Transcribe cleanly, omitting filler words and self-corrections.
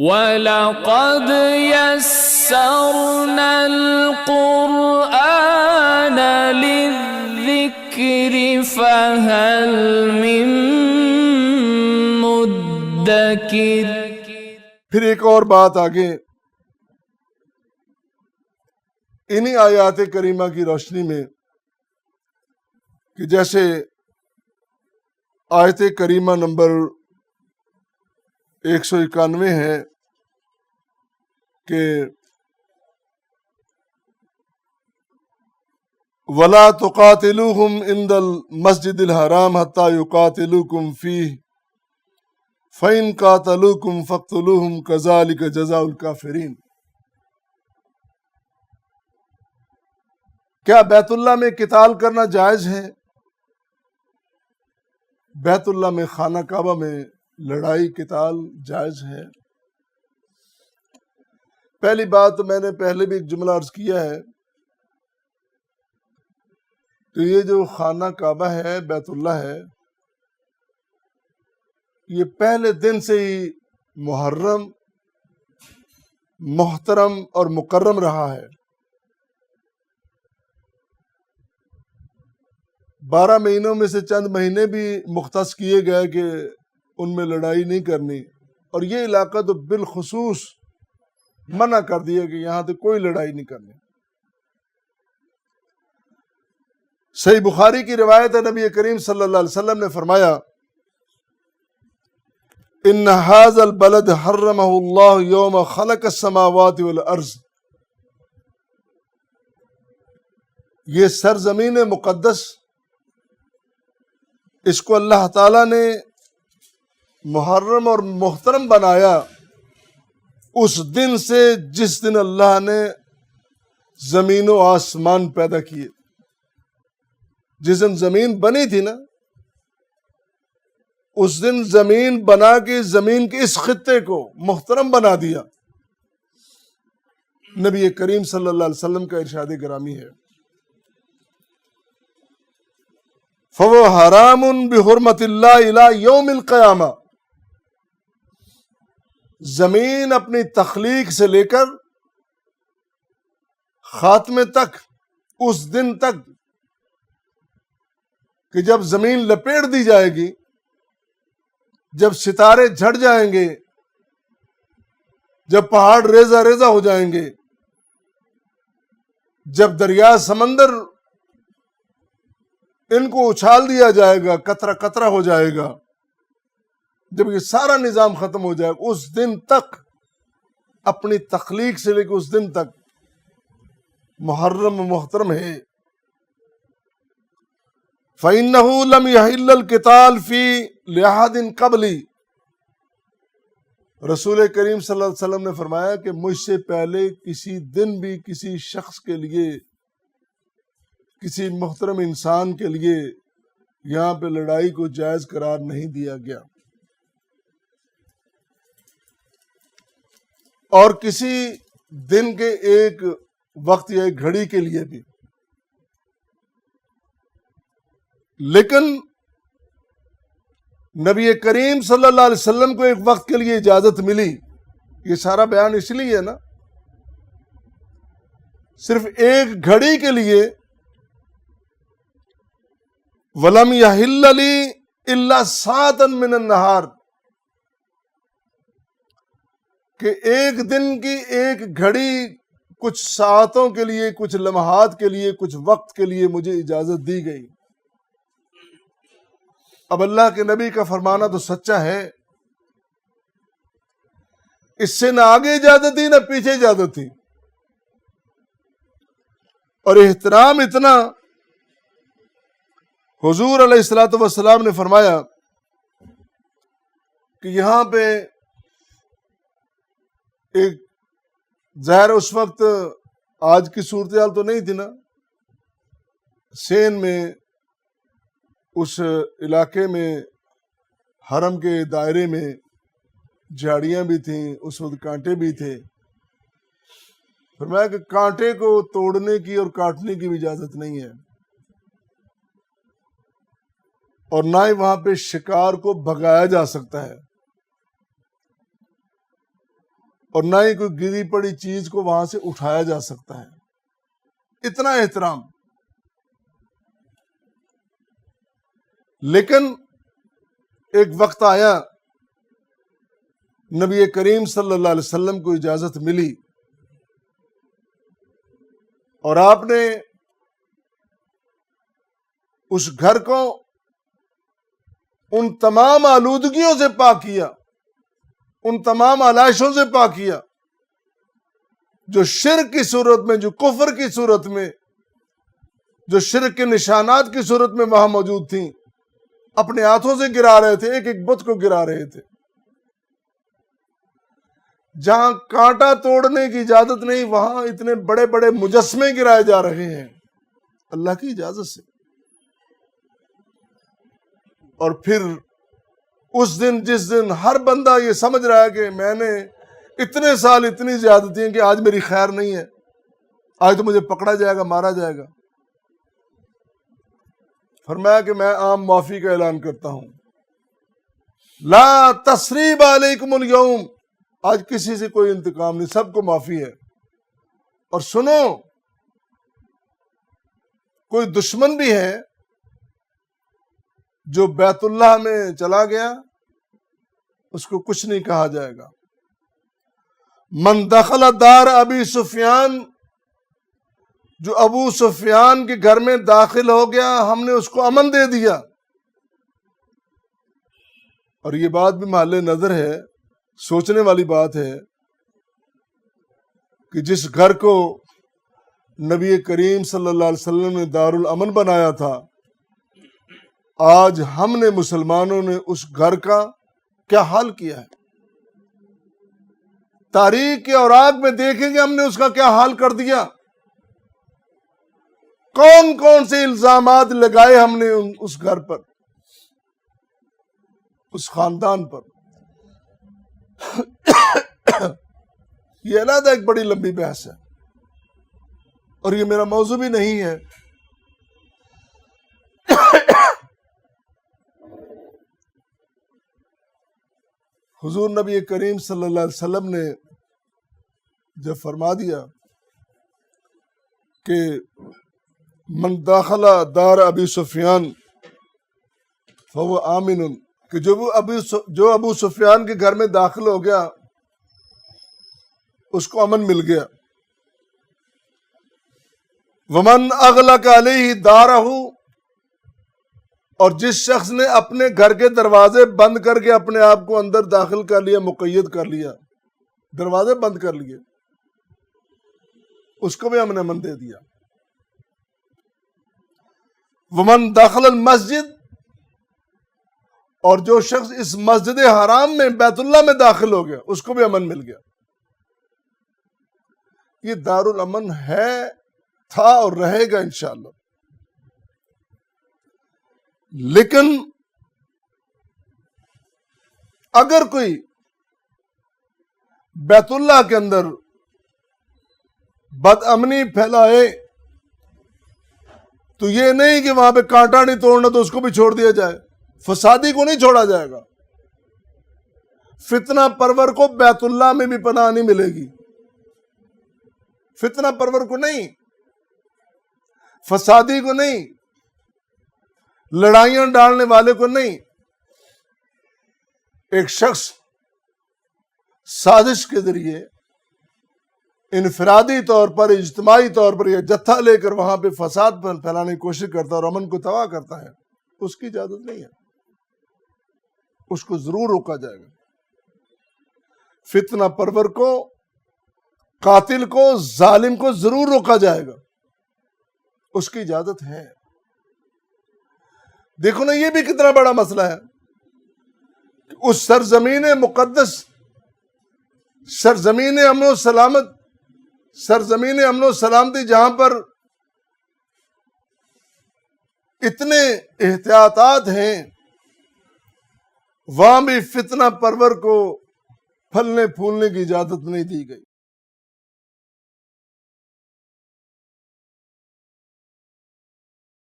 وَلَقَدْ يَسَّرْنَا الْقُرْآنَ لِلذِّكْرِ فَهَلْ مِن مُدَّكِرٍ۔ پھر ایک اور بات آگے انہی آیات کریمہ کی روشنی میں کہ جیسے آیت کریمہ نمبر 191 ہے کہ وَلَا تُقَاتِلُوهُمْ عِنْدَ الْمَسْجِدِ الْحَرَامِ حَتَّى يُقَاتِلُوكُمْ فِيهِ فَإِنْ قَاتَلُوكُمْ فَاقْتُلُوهُمْ كَذَلِكَ جَزَاءُ الْكَافِرِينَ۔ کیا بیت اللہ میں قتال کرنا جائز ہے؟ بیت اللہ میں خانہ کعبہ میں لڑائی قتال جائز ہے؟ پہلی بات تو میں نے پہلے بھی ایک جملہ عرض کیا ہے کہ یہ جو خانہ کعبہ ہے بیت اللہ ہے یہ پہلے دن سے ہی محرم محترم اور مکرم رہا ہے۔ 12 مہینوں میں سے چند مہینے بھی مختص کیے گئے کہ ان میں لڑائی نہیں کرنی، اور یہ علاقہ تو بالخصوص منع کر دیا کہ یہاں تو کوئی لڑائی نہیں کرنی۔ صحیح بخاری کی روایت ہے، نبی کریم صلی اللہ علیہ وسلم نے فرمایا ان هذا البلد حرمه اللہ یوم خلق السماوات والارض، یہ سرزمین مقدس اس کو اللہ تعالیٰ نے محرم اور محترم بنایا اس دن سے جس دن اللہ نے زمین و آسمان پیدا کیے۔ جس دن زمین بنی تھی نا، اس دن زمین بنا کے زمین کے اس خطے کو محترم بنا دیا۔ نبی کریم صلی اللہ علیہ وسلم کا ارشاد گرامی ہے فَوَ حَرَامٌ بِحُرْمَةِ اللَّهِ إِلَى يَوْمِ الْقِيَامَةِ۔ زمین اپنی تخلیق سے لے کر خاتمے تک، اس دن تک کہ جب زمین لپیٹ دی جائے گی، جب ستارے جھڑ جائیں گے، جب پہاڑ ریزہ ریزہ ہو جائیں گے، جب دریا سمندر ان کو اچھال دیا جائے گا، قطرہ قطرہ ہو جائے گا، جب یہ سارا نظام ختم ہو جائے گا، اس دن تک اپنی تخلیق سے لے کے اس دن تک محرم و محترم ہے۔ فَإِنَّهُ لَمْ يَحِلَّ الْقِتَالُ فِي لِأَحَدٍ قَبْلِي۔ رسول کریم صلی اللہ علیہ وسلم نے فرمایا کہ مجھ سے پہلے کسی دن بھی کسی شخص کے لیے، کسی محترم انسان کے لیے یہاں پہ لڑائی کو جائز قرار نہیں دیا گیا، اور کسی دن کے ایک وقت یا ایک گھڑی کے لیے بھی۔ لیکن نبی کریم صلی اللہ علیہ وسلم کو ایک وقت کے لیے اجازت ملی، یہ سارا بیان اس لیے ہے نا، صرف ایک گھڑی کے لیے وَلَمْ يَحِلَّ لِي إِلَّا سَاعَةً مِّنَ النَّهَارِ، کہ ایک دن کی ایک گھڑی کچھ ساعتوں کے لیے، کچھ لمحات کے لیے، کچھ وقت کے لیے مجھے اجازت دی گئی۔ اب اللہ کے نبی کا فرمانا تو سچا ہے، اس سے نہ آگے اجازت تھی نہ پیچھے اجازت تھی، اور احترام اتنا، حضور علیہ الصلوۃ والسلام نے فرمایا کہ یہاں پہ ایک ظاہر اس وقت آج کی صورتحال تو نہیں تھی نا، سین میں اس علاقے میں حرم کے دائرے میں جھاڑیاں بھی تھیں، اس وقت کانٹے بھی تھے۔ فرمایا کہ کانٹے کو توڑنے کی اور کاٹنے کی بھی اجازت نہیں ہے، اور نہ ہی وہاں پہ شکار کو بھگایا جا سکتا ہے۔ اور نہ ہی کوئی گری پڑی چیز کو وہاں سے اٹھایا جا سکتا ہے، اتنا احترام۔ لیکن ایک وقت آیا، نبی کریم صلی اللہ علیہ وسلم کو اجازت ملی اور آپ نے اس گھر کو ان تمام آلودگیوں سے پاک کیا، ان تمام آلائشوں سے پاک کیا جو شرک کی صورت میں، جو کفر کی صورت میں، جو شرک کے نشانات کی صورت میں وہاں موجود تھیں۔ اپنے ہاتھوں سے گرا رہے تھے، ایک ایک بت کو گرا رہے تھے۔ جہاں کانٹا توڑنے کی اجازت نہیں، وہاں اتنے بڑے بڑے مجسمے گرائے جا رہے ہیں اللہ کی اجازت سے۔ اور پھر اس دن، جس دن ہر بندہ یہ سمجھ رہا ہے کہ میں نے اتنے سال اتنی زیادتی ہیں کہ آج میری خیر نہیں ہے، آج تو مجھے پکڑا جائے گا، مارا جائے گا، فرمایا کہ میں عام معافی کا اعلان کرتا ہوں، لا تثریب علیکم اليوم، آج کسی سے کوئی انتقام نہیں، سب کو معافی ہے۔ اور سنو، کوئی دشمن بھی ہے جو بیت اللہ میں چلا گیا، اس کو کچھ نہیں کہا جائے گا۔ من دخل دار ابی سفیان، جو ابو سفیان کے گھر میں داخل ہو گیا، ہم نے اس کو امن دے دیا۔ اور یہ بات بھی محل نظر ہے، سوچنے والی بات ہے کہ جس گھر کو نبی کریم صلی اللہ علیہ وسلم نے دار الامن بنایا تھا، آج ہم نے مسلمانوں نے اس گھر کا کیا حال کیا ہے۔ تاریخ کے اوراق میں دیکھیں گے ہم نے اس کا کیا حال کر دیا، کون کون سے الزامات لگائے ہم نے اس گھر پر، اس خاندان پر۔ یہ علیحدہ ایک بڑی لمبی بحث ہے اور یہ میرا موضوع بھی نہیں ہے۔ حضور نبی کریم صلی اللہ علیہ وسلم نے جب فرما دیا کہ من داخل دار ابی سفیان فهو آمن، کہ جو ابو سفیان کے گھر میں داخل ہو گیا اس کو امن مل گیا۔ ومن اغلق علیہ دارہ، اور جس شخص نے اپنے گھر کے دروازے بند کر کے اپنے آپ کو اندر داخل کر لیا، مقید کر لیا، دروازے بند کر لیے، اس کو بھی ہم نے امن دے دیا۔ ومن داخل المسجد، اور جو شخص اس مسجد حرام میں، بیت اللہ میں داخل ہو گیا، اس کو بھی امن مل گیا۔ یہ دار الامن ہے، تھا اور رہے گا انشاءاللہ۔ لیکن اگر کوئی بیت اللہ کے اندر بد امنی پھیلائے تو یہ نہیں کہ وہاں پہ کانٹا نہیں توڑنا تو اس کو بھی چھوڑ دیا جائے، فسادی کو نہیں چھوڑا جائے گا۔ فتنہ پرور کو بیت اللہ میں بھی پناہ نہیں ملے گی، فتنہ پرور کو نہیں، فسادی کو نہیں، لڑائیاں ڈالنے والے کو نہیں۔ ایک شخص سازش کے ذریعے انفرادی طور پر، اجتماعی طور پر یہ جتھا لے کر وہاں پہ فساد پھیلانے کی کوشش کرتا ہے اور امن کو تباہ کرتا ہے، اس کی اجازت نہیں ہے، اس کو ضرور روکا جائے گا۔ فتنہ پرور کو، قاتل کو، ظالم کو ضرور روکا جائے گا، اس کی اجازت ہے۔ دیکھو نا، یہ بھی کتنا بڑا مسئلہ ہے۔ اس سرزمین مقدس، سرزمین امن و سلامت، سرزمین امن و سلامتی، جہاں پر اتنے احتیاطات ہیں، وہاں بھی فتنہ پرور کو پھلنے پھولنے کی اجازت نہیں دی گئی۔